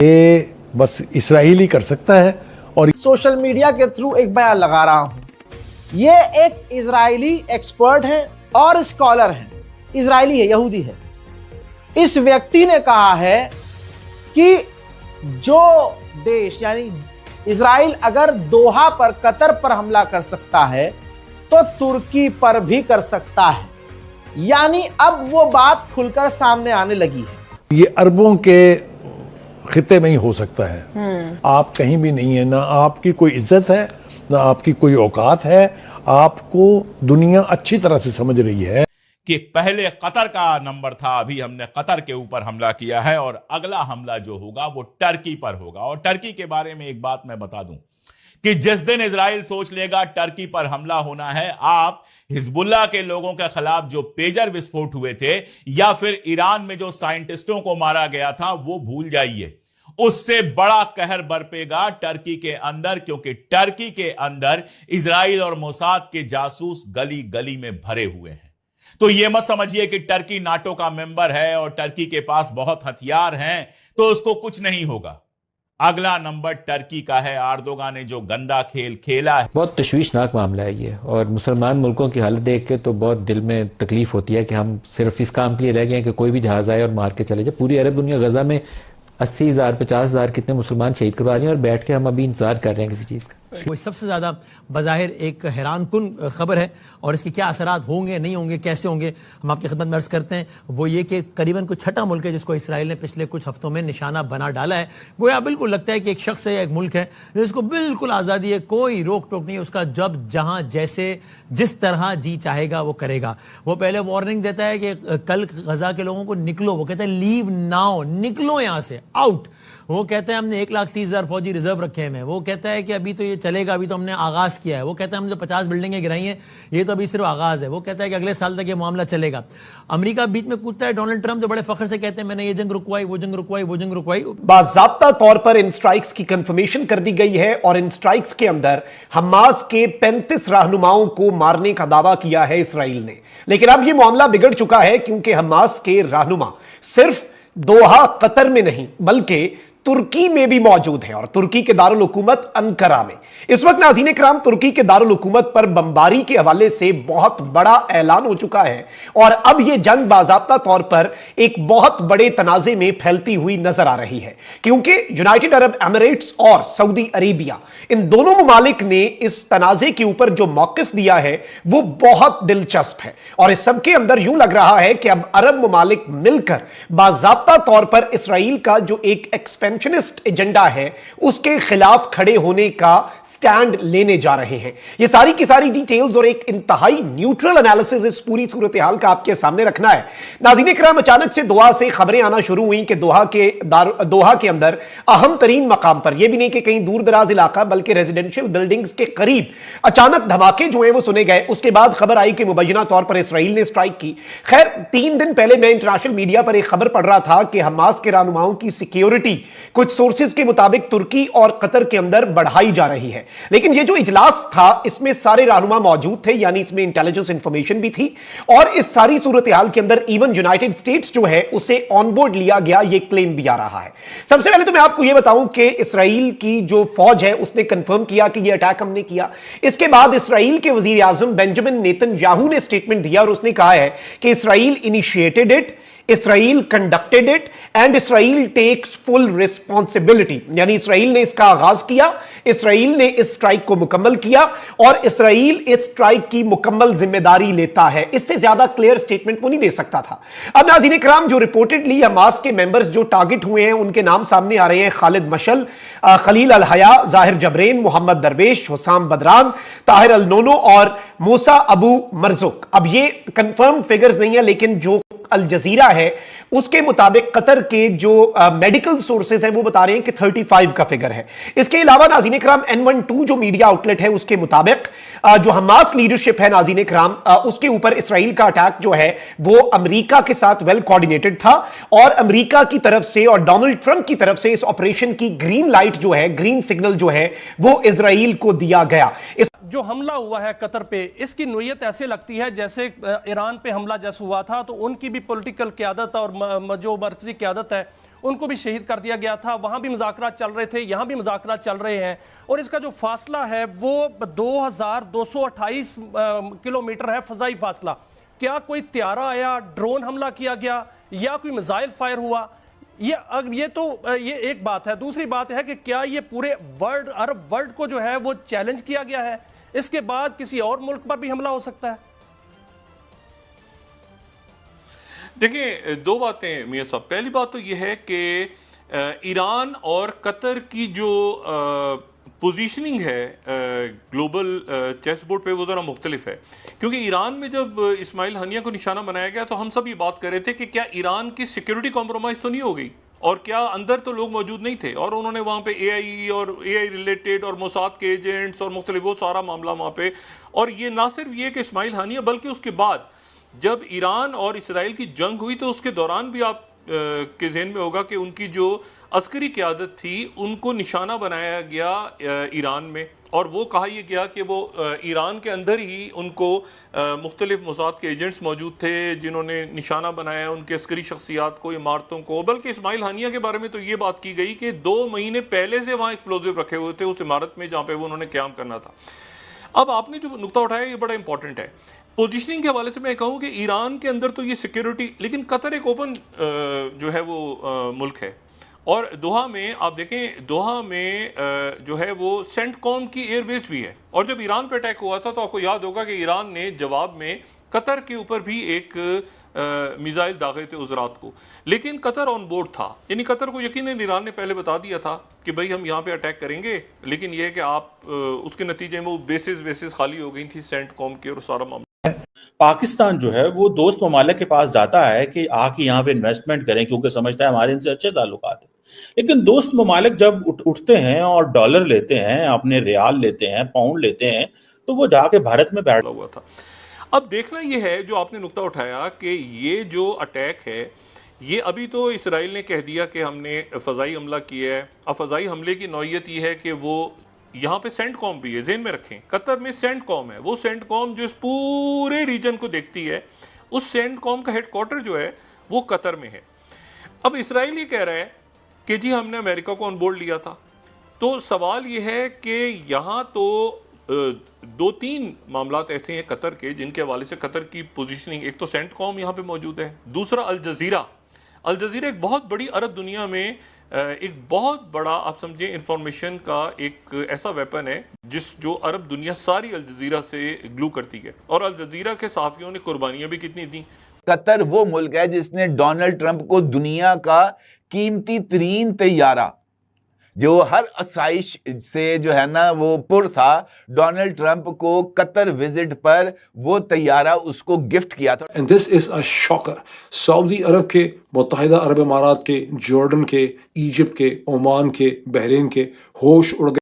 یہ بس اسرائیل ہی کر سکتا ہے. اور سوشل میڈیا کے تھرو ایک بیان لگا رہا ہوں. یہ ایک اسرائیلی ایکسپرٹ ہیں اور اسکالر ہیں, اسرائیلی ہے, یہودی ہے. اس ویکتی نے کہا ہے کہ جو دیش یعنی اسرائیل اگر دوحہ پر, قطر پر حملہ کر سکتا ہے تو ترکی پر بھی کر سکتا ہے. یعنی اب وہ بات کھل کر سامنے آنے لگی ہے. یہ عربوں کے خطے میں ہی ہو سکتا ہے. آپ کہیں بھی نہیں ہیں, نہ آپ کی کوئی عزت ہے, نہ آپ کی کوئی اوقات ہے. آپ کو دنیا اچھی طرح سے سمجھ رہی ہے کہ پہلے قطر کا نمبر تھا, ابھی ہم نے قطر کے اوپر حملہ کیا ہے اور اگلا حملہ جو ہوگا وہ ٹرکی پر ہوگا. اور ٹرکی کے بارے میں ایک بات میں بتا دوں کہ جس دن اسرائیل سوچ لے گا ٹرکی پر حملہ ہونا ہے, آپ حزب اللہ کے لوگوں کے خلاف جو پیجر وسفوٹ ہوئے تھے یا پھر ایران میں جو سائنٹسٹوں کو مارا گیا تھا وہ بھول جائیے. اس سے بڑا قہر برپے گا ٹرکی کے اندر, کیونکہ ٹرکی کے اندر اسرائیل اور موساد کے جاسوس گلی گلی میں بھرے ہوئے ہیں. تو یہ مت سمجھیے کہ ٹرکی ناٹو کا ممبر ہے اور ٹرکی کے پاس بہت ہتھیار ہیں تو اس کو کچھ نہیں ہوگا. اگلا نمبر ٹرکی کا ہے. اردوغان نے جو گندا کھیل کھیلا ہے, بہت تشویشناک معاملہ ہے یہ, اور مسلمان ملکوں کی حالت دیکھ کے تو بہت دل میں تکلیف ہوتی ہے کہ ہم صرف اس کام کے لیے رہ گئے ہیں کہ کوئی بھی جہاز آئے اور مار کے چلے جائے. پوری عرب دنیا غزہ میں 80,000 50,000 کتنے مسلمان شہید کروا رہے ہیں, اور بیٹھ کے ہم ابھی انتظار کر رہے ہیں کسی چیز کا. وہ سب سے زیادہ بظاہر ایک حیران کن خبر ہے, اور اس کے کیا اثرات ہوں گے, نہیں ہوں گے, کیسے ہوں گے, ہم آپ کی خدمت میں عرض کرتے ہیں. وہ یہ کہ قریباً کوئی چھٹا ملک ہے جس کو اسرائیل نے پچھلے کچھ ہفتوں میں نشانہ بنا ڈالا ہے. گویا بالکل لگتا ہے کہ ایک شخص ہے, ایک ملک ہے جس کو بالکل آزادی ہے, کوئی روک ٹوک نہیں ہے اس کا, جب جہاں جیسے جس طرح جی چاہے گا وہ کرے گا. وہ پہلے وارننگ دیتا ہے کہ کل غزہ کے لوگوں کو نکلو, وہ کہتا ہے لیو ناؤ, نکلو یہاں سے, آؤٹ. وہ کہتا ہے ہم نے 1,30,000 فوجی ریزرو رکھے ہیں. وہ کہتا ہے کہ ابھی تو یہ چلے گا, ابھی تو ہم نے آغاز کیا ہے. وہ کہتا ہے ہم جو 50 بلڈنگیں گرائی ہیں یہ تو ابھی صرف آغاز ہے. وہ کہتا ہے کہ اگلے سال تک یہ معاملہ چلے گا. امریکہ بیچ میں کودتا ہے, ڈونلڈ ٹرمپ جو بڑے فخر سے کہتے ہیں میں نے یہ جنگ رکوائی, وہ جنگ رکوائی, وہ جنگ رکوائی. باضابطہ طور پر ان سٹرائکس کی کنفرمیشن کر دی گئی ہے, اور ان سٹرائکس کے اندر حماس کے 35 رہنماؤں کو مارنے کا دعویٰ کیا ہے اسرائیل نے. لیکن اب یہ معاملہ بگڑ چکا ہے, کیونکہ حماس کے رہنما صرف دوحہ قطر میں نہیں بلکہ ترکی میں بھی موجود ہیں, اور ترکی کے دارالحکومت انقرہ میں. اس وقت ناظرین کرام ترکی کے دارالحکومت پر بمباری کے حوالے سے بہت بڑا اعلان ہو چکا ہے, اور اب یہ جنگ باضابطہ طور پر ایک بہت بڑے تنازع میں پھیلتی ہوئی نظر آ رہی ہے, کیونکہ یونائیٹڈ عرب ایمریٹس اور سعودی عربیہ ان دونوں ممالک نے اس تنازع کے اوپر جو موقف دیا ہے وہ بہت دلچسپ ہے. اور اس سب کے اندر یوں لگ رہا ہے کہ اب عرب ممالک مل کر باضابطہ طور پر اسرائیل کا جو ایک ایکسپینشنسٹ ایجنڈا ہے اس کے خلاف کھڑے ہونے کا سٹینڈ لینے جا رہے ہیں. یہ ساری کی ساری ڈیٹیلز اور ایک انتہائی نیوٹرل انالیسس اس پوری صورتحال کا آپ کے سامنے رکھنا ہے. ناظرین کرام, اچانک سے دوحہ سے خبریں آنا شروع ہوئیں کہ دوحہ کے اندر اہم ترین مقام پر, یہ بھی نہیں کہ کہیں دور دراز علاقہ بلکہ ریزیڈنشل بلڈنگز کے قریب اچانک دھماکے جو ہیں وہ سنے گئے. اس کے بعد خبر آئی کہ مبینہ طور پر اسرائیل نے سٹرائک کی. خیر 3 دن پہلے میں انٹرنیشنل میڈیا پر ایک خبر پڑھ رہا تھا کہ حماس کے رہنماؤں کی سیکیورٹی کچھ سورسز کے مطابق ترکی اور قطر کے اندر بڑھائی جا رہی ہے. لیکن یہ جو اجلاس تھا اس میں سارے رہنما موجود تھے, یعنی اس میں انٹیلیجنس انفارمیشن بھی تھی, اور اس ساری صورتحال کے اندر ایون یونائیٹڈ اسٹیٹس جو ہے اسے آن بورڈ لیا گیا, یہ کلیم بھی آ رہا ہے. سب سے پہلے تو میں آپ کو یہ بتاؤں کہ اسرائیل کی جو فوج ہے اس نے کنفرم کیا کہ یہ اٹیک ہم نے کیا. اس کے بعد اسرائیل کے وزیر اعظم بنجامن نیتن یاہو نے سٹیٹمنٹ دیا, اور اس نے کہا ہے کہ Israel initiated it, Israel conducted it, and Israel takes full responsibility. یعنی اسرائیل نے اس کا آغاز کیا, اسرائیل نے اس سٹرائک کو مکمل کیا, اور اسرائیل اس سٹرائک کی مکمل ذمہ داری لیتا ہے. اس سے زیادہ کلیئر سٹیٹمنٹ وہ نہیں دے سکتا تھا. اب ناظرین کرام, جو ریپورٹڈلی حماس کے ممبرز جو ٹارگٹ ہوئے ہیں ان کے نام سامنے آ رہے ہیں: خالد مشل, خلیل الحیا, ظاہر جبرین, محمد درویش, حسام بدران, طاہر النونو اور موسیٰ ابو مرزوق. اب یہ کنفرم فگرز نہیں ہے, لیکن جو الجزیرہ ہے اس کے مطابق قطر کے جو میڈیکل سورسز ہیں وہ بتا رہے ہیں کہ 35 کا فگر ہے. اس کے علاوہ ناظرین کرام N12 جو میڈیا آؤٹ لیٹ ہے اس کے مطابق جو حماس لیڈرشپ ہے ناظرین کرام, اس کے اوپر اسرائیل کا اٹیک جو ہے وہ امریکہ کے ساتھ ویل کوارڈینیٹڈ تھا, اور امریکہ کی طرف سے اور ڈونلڈ ٹرمپ کی طرف سے اس آپریشن کی گرین لائٹ جو ہے, گرین سگنل جو ہے وہ اسرائیل کو دیا گیا. جو حملہ ہوا ہے قطر پہ, اس کی نوعیت ایسے لگتی ہے جیسے ایران پہ حملہ جیسے ہوا تھا, تو ان کی بھی پولیٹیکل قیادت اور جو مرکزی قیادت ہے ان کو بھی شہید کر دیا گیا تھا. وہاں بھی مذاکرات چل رہے تھے, یہاں بھی مذاکرات چل رہے ہیں, اور اس کا جو فاصلہ ہے وہ 2228 کلومیٹر ہے فضائی فاصلہ. کیا کوئی طیارہ آیا, ڈرون حملہ کیا گیا, یا کوئی میزائل فائر ہوا؟ یہ ایک بات ہے. دوسری بات ہے کہ کیا یہ پورے عرب ورلڈ کو جو ہے وہ چیلنج کیا گیا ہے؟ اس کے بعد کسی اور ملک پر بھی حملہ ہو سکتا ہے. دیکھیں, دو باتیں میاں صاحب. پہلی بات تو یہ ہے کہ ایران اور قطر کی جو پوزیشننگ ہے گلوبل چیس بورڈ پہ وہ ذرا مختلف ہے. کیونکہ ایران میں جب اسماعیل ہنیہ کو نشانہ بنایا گیا تو ہم سب یہ بات کر رہے تھے کہ کیا ایران کی سیکیورٹی کمپرومائز تو نہیں ہو گئی, اور کیا اندر تو لوگ موجود نہیں تھے, اور انہوں نے وہاں پہ اے آئی ریلیٹڈ اور موساد کے ایجنٹس اور مختلف وہ سارا معاملہ وہاں پہ. اور یہ نہ صرف یہ کہ اسماعیل ہنیہ, بلکہ اس کے بعد جب ایران اور اسرائیل کی جنگ ہوئی تو اس کے دوران بھی آپ کے ذہن میں ہوگا کہ ان کی جو عسکری قیادت تھی ان کو نشانہ بنایا گیا ایران میں, اور وہ کہا یہ گیا کہ وہ ایران کے اندر ہی ان کو مختلف موساد کے ایجنٹس موجود تھے جنہوں نے نشانہ بنایا ان کے عسکری شخصیات کو, عمارتوں کو. بلکہ اسماعیل ہنیہ کے بارے میں تو یہ بات کی گئی کہ 2 مہینے پہلے سے وہاں ایکسپلوزیو رکھے ہوئے تھے اس عمارت میں جہاں پہ وہ انہوں نے قیام کرنا تھا. اب آپ نے جو نقطہ اٹھایا یہ بڑا امپورٹنٹ ہے. پوزیشننگ کے حوالے سے میں کہوں کہ ایران کے اندر تو یہ سیکیورٹی, لیکن قطر ایک اوپن جو ہے وہ ملک ہے, اور دوحہ میں آپ دیکھیں, دوحہ میں جو ہے وہ سینٹ کام کی ایئر بیس بھی ہے. اور جب ایران پہ اٹیک ہوا تھا تو آپ کو یاد ہوگا کہ ایران نے جواب میں قطر کے اوپر بھی ایک میزائل داغے تھے اس رات کو, لیکن قطر آن بورڈ تھا. یعنی قطر کو یقیناً ایران نے پہلے بتا دیا تھا کہ بھئی ہم یہاں پہ اٹیک کریں گے, لیکن یہ ہے کہ آپ اس کے نتیجے میں وہ بیسز خالی ہو گئی تھی سینٹ کام کی, اور سارا معاملہ. پاکستان جو ہے وہ دوست ممالک کے پاس جاتا ہے کہ آ کے یہاں پہ انویسٹمنٹ کریں کیونکہ سمجھتا ہے ہمارے ان سے اچھے تعلقات ہیں. لیکن دوست ممالک جب اٹھتے ہیں اور ڈالر لیتے ہیں, اپنے ریال لیتے ہیں, پاؤنڈ لیتے ہیں, تو وہ جا کے بھارت میں بیٹھ ہوا تھا. اب دیکھنا یہ ہے جو آپ نے نقطہ اٹھایا کہ یہ جو اٹیک ہے یہ ابھی تو اسرائیل نے کہہ دیا کہ ہم نے فضائی حملہ کیا ہے. اب فضائی حملے کی نوعیت یہ ہے کہ وہ یہاں پہ سینٹ کام بھی ہے, ذہن میں رکھیں قطر میں سینٹ کام ہے. وہ سینٹ کام جو اس پورے ریجن کو دیکھتی ہے, اس سینٹ کام کا ہیڈ کوارٹر جو ہے وہ قطر میں ہے. اب اسرائیل یہ کہہ رہا ہے کہ جی ہم نے امریکہ کو آن بورڈ لیا تھا. تو سوال یہ ہے کہ یہاں تو 2-3 معاملات ایسے ہیں قطر کے جن کے حوالے سے قطر کی پوزیشننگ, ایک تو سینٹ کام یہاں پہ موجود ہے, دوسرا الجزیرہ ایک بہت بڑی عرب دنیا میں ایک بہت بڑا آپ سمجھیں انفارمیشن کا ایک ایسا ویپن ہے جو عرب دنیا ساری الجزیرہ سے گلو کرتی ہے, اور الجزیرہ کے صحافیوں نے قربانیاں بھی کتنی دیں. قطر وہ ملک ہے جس نے ڈونلڈ ٹرمپ کو دنیا کا قیمتی ترین طیارہ جو ہر آسائش سے جو ہے نا وہ پر تھا, ڈونلڈ ٹرمپ کو قطر وزٹ پر وہ طیارہ اس کو گفٹ کیا تھا. And this is a shocker. سعودی عرب کے, متحدہ عرب امارات کے, جارڈن کے, ایجپٹ کے, عمان کے, بحرین کے ہوش اڑ گئے.